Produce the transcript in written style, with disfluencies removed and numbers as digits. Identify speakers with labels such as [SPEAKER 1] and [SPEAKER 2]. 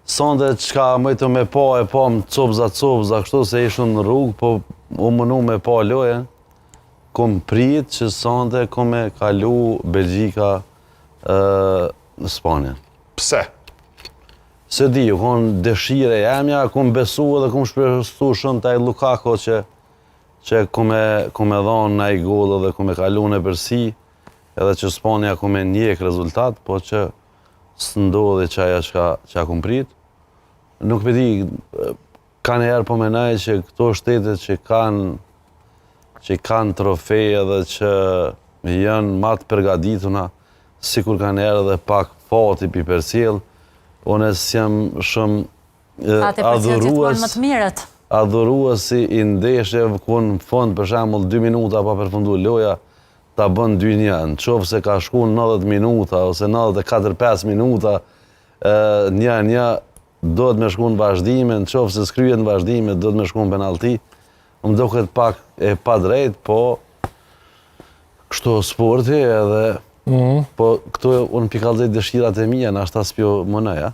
[SPEAKER 1] sonde qka mëjtë me pa e pa më copza, kështu se ishën në rrugë, po u mënu me pa lojen, kom prit që sonde kom me kalu Belgjika në Spanja.
[SPEAKER 2] Pse?
[SPEAKER 1] Se di, kom dëshire jemja, kom besu edhe kom shpresu shumë taj Lukaku që kom me dhonë na i gollë dhe kom me kalu në përsi, edhe që Spanja kom me njek rezultat, po që së ndodhe qaja që kom prit. Nuk me di, ka njerë po menaj që këto shtetet që kanë trofeje dhe që janë matë përgadituna, sikur ka njerë edhe pak fati pi përcjell, unë s'jam shumë adhuruesi i ndeshjeve ku në fund për shembull 2 minuta pa përfunduar loja ta bën 2-1. Në qoftë se ka shku 90 minuta ose 94-5 minuta 1-1 do të me shku në vazhdime, në qoftë se s'kryhet në vazhdime do të me shku në penalti. Më duket pak e pa drejt, po kështu sporti edhe po këto unë pikallëzoj dëshirat e mia, na shta s'pjo mënoj,